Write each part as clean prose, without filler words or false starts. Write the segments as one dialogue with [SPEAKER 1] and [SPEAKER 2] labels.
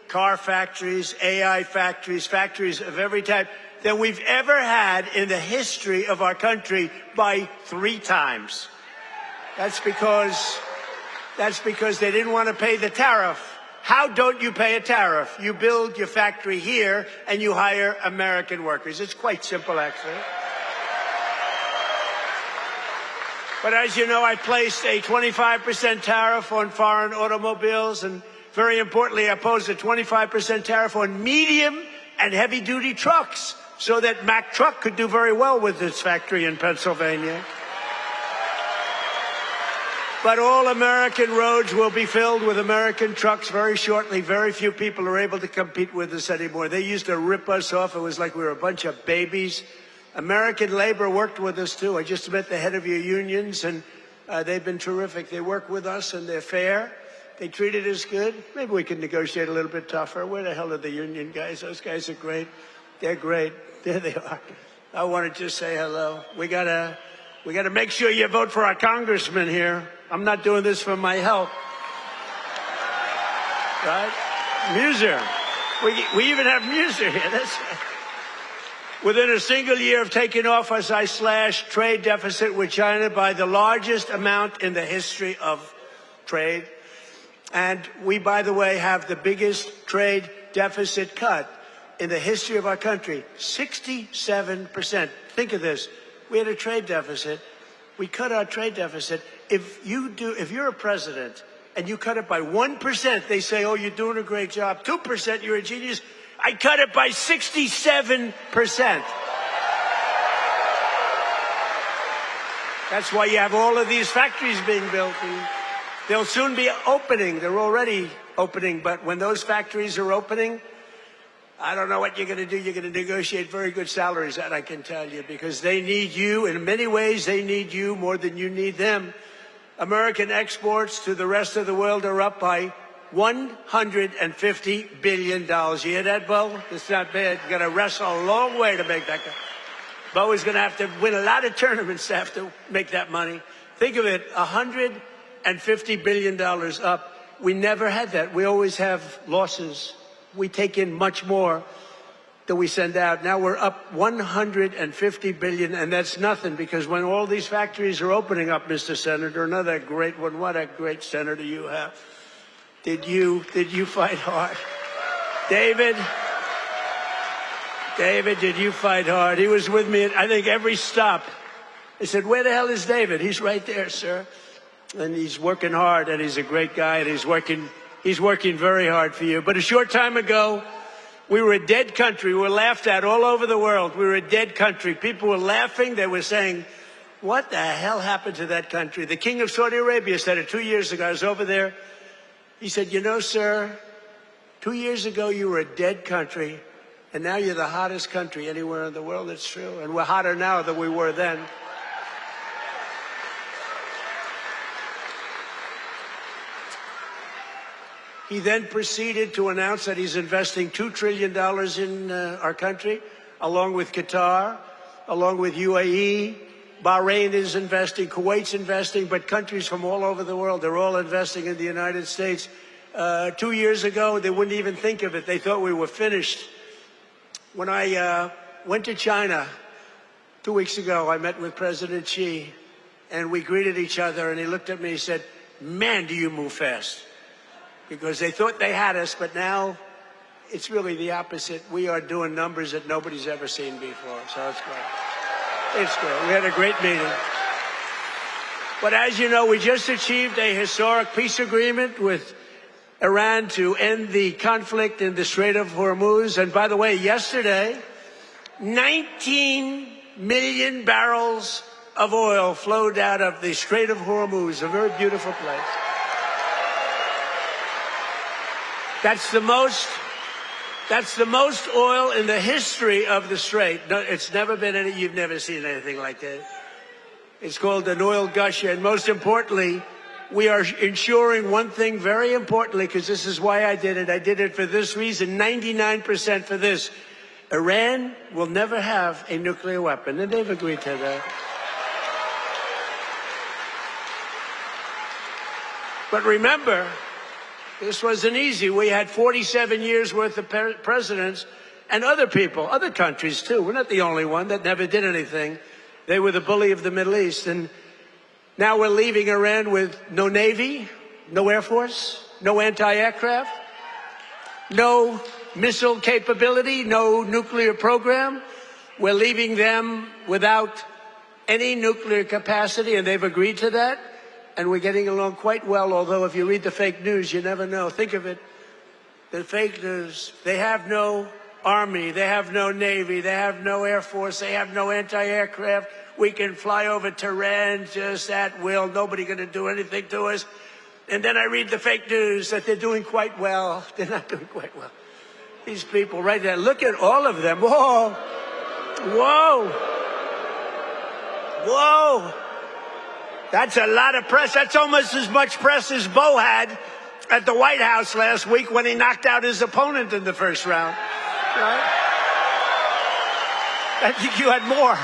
[SPEAKER 1] car factories, AI factories, factories of every type than we've ever had in the history of our country by 3 times. That's because they didn't want to pay the tariff. How don't you pay a tariff? You build your factory here and you hire American workers. It's quite simple, actually. But as you know, I placed a 25% tariff on foreign automobiles, and very importantly, I posed a 25% tariff on medium and heavy-duty trucks so that Mack Truck could do very well with its factory in Pennsylvania. But all American roads will be filled with American trucks very shortly. Very few people are able to compete with us anymore. They used to rip us off. It was like we were a bunch of babies. American labor worked with us, too. I just met the head of your unions, and they've been terrific. They work with us, and they're fair. They treated us good. Maybe we can negotiate a little bit tougher. Where the hell are the union guys? Those guys are great. They're great. There they are. I want to just say hello. We gotta make sure you vote for our congressman here. I'm not doing this for my health. Right? Muser. We even have Muser here. That's right. Within a single year of taking office, I slashed trade deficit with China by the largest amount in the history of trade. And we, by the way, have the biggest trade deficit cut in the history of our country, 67%. Think of this. We had a trade deficit. We cut our trade deficit. If you're a president and you cut it by 1%, they say, oh, you're doing a great job. 2%, you're a genius. I cut it by 67%. That's why you have all of these factories being built. And they'll soon be opening. They're already opening. But when those factories are opening, I don't know what you're going to do. You're going to negotiate very good salaries, that I can tell you, because they need you. In many ways, they need you more than you need them. American exports to the rest of the world are up by $150 billion. You hear that, Bo? It's not bad. You got to wrestle a long way to make that go. Bo is going to have to win a lot of tournaments to have to make that money. Think of it, $150 billion up. We never had that. We always have losses. We take in much more than we send out. Now we're up $150 billion, and that's nothing, because when all these factories are opening up, Mr. Senator, another great one, what a great senator you have. Did you fight hard? David, did you fight hard? He was with me at, I think, every stop. I said, where the hell is David? He's right there, sir. And he's working hard, and he's a great guy, and he's working very hard for you. But a short time ago, we were a dead country. We were laughed at all over the world. We were a dead country. People were laughing. They were saying, what the hell happened to that country? The king of Saudi Arabia said it 2 years ago. I was over there. He said, you know, sir, 2 years ago you were a dead country, and now you're the hottest country anywhere in the world. It's true. And we're hotter now than we were then. He then proceeded to announce that he's investing $2 trillion in our country, along with Qatar, along with UAE. Bahrain is investing, Kuwait's investing, but countries from all over the world, they're all investing in the United States. 2 years ago, they wouldn't even think of it. They thought we were finished. When I went to China 2 weeks ago, I met with President Xi, and we greeted each other, and he looked at me and said, man, do you move fast. Because they thought they had us, but now it's really the opposite. We are doing numbers that nobody's ever seen before, so it's great. It's great. We had a great meeting. But as you know, we just achieved a historic peace agreement with Iran to end the conflict in the Strait of Hormuz. And by the way, yesterday, 19 million barrels of oil flowed out of the Strait of Hormuz, a very beautiful place. That's the most oil in the history of the Strait. No, it's never been any, you've never seen anything like that. It's called an oil gusher. And most importantly, we are ensuring one thing very importantly, because this is why I did it. I did it for this reason, 99% for this. Iran will never have a nuclear weapon, and they've agreed to that. But remember, This wasn't easy. We had 47 years worth of presidents and other people, other countries too. We're not the only one that never did anything. They were the bully of the Middle East. And now we're leaving Iran with no Navy, no Air Force, no anti-aircraft, no missile capability, no nuclear program. We're leaving them without any nuclear capacity, and they've agreed to that. And we're getting along quite well, although if you read the fake news, you never know. Think of it, the fake news. They have no army, they have no navy, they have no air force, they have no anti-aircraft. We can fly over Tehran just at will. Nobody going to do anything to us. And then I read the fake news that they're doing quite well. They're not doing quite well. These people right there, look at all of them. Whoa, whoa, whoa. That's a lot of press. That's almost as much press as Bo had at the White House last week when he knocked out his opponent in the first round. Right? I think you had more.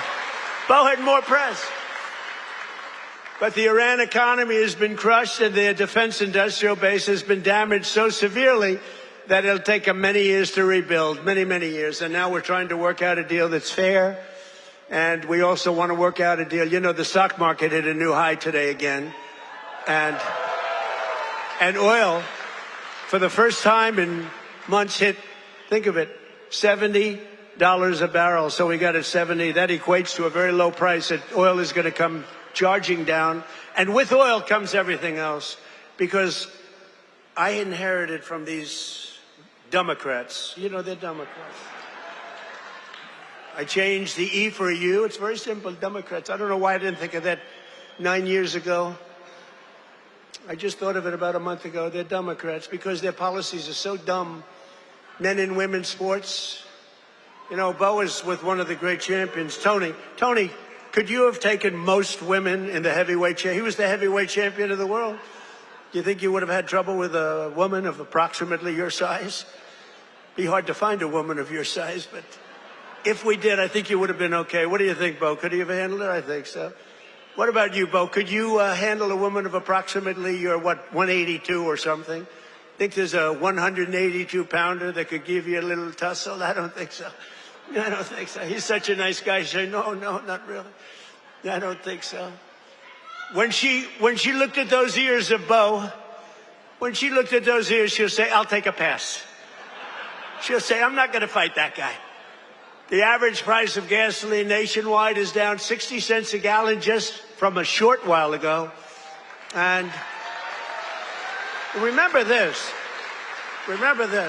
[SPEAKER 1] Bo had more press. But the Iran economy has been crushed and their defense industrial base has been damaged so severely that it'll take them many years to rebuild, many, many years. And now we're trying to work out a deal that's fair. And we also want to work out a deal. You know, the stock market hit a new high today again. And oil, for the first time in months, hit, think of it, $70 a barrel. So we got at 70. That equates to a very low price. That oil is going to come charging down. And with oil comes everything else. Because I inherited from these Democrats. You know, they're Democrats. I changed the E for a U. It's very simple, Democrats. I don't know why I didn't think of that 9 years ago. I just thought of it about a month ago. They're Democrats because their policies are so dumb. Men and women's sports. You know, Bo is with one of the great champions, Tony. Tony, could you have taken most women in the heavyweight championship? He was the heavyweight champion of the world. Do you think you would have had trouble with a woman of approximately your size? Be hard to find a woman of your size, but if we did, I think you would have been okay. What do you think, Bo? Could you have handled it? I think so. What about you, Bo? Could you handle a woman of approximately your, 182 or something? Think there's a 182-pounder that could give you a little tussle? I don't think so. I don't think so. He's such a nice guy. Say, no, not really. I don't think so. When she looked at those ears of Bo, when she looked at those ears, she'll say, I'll take a pass. She'll say, I'm not going to fight that guy. The average price of gasoline nationwide is down 60 cents a gallon just from a short while ago. And remember this.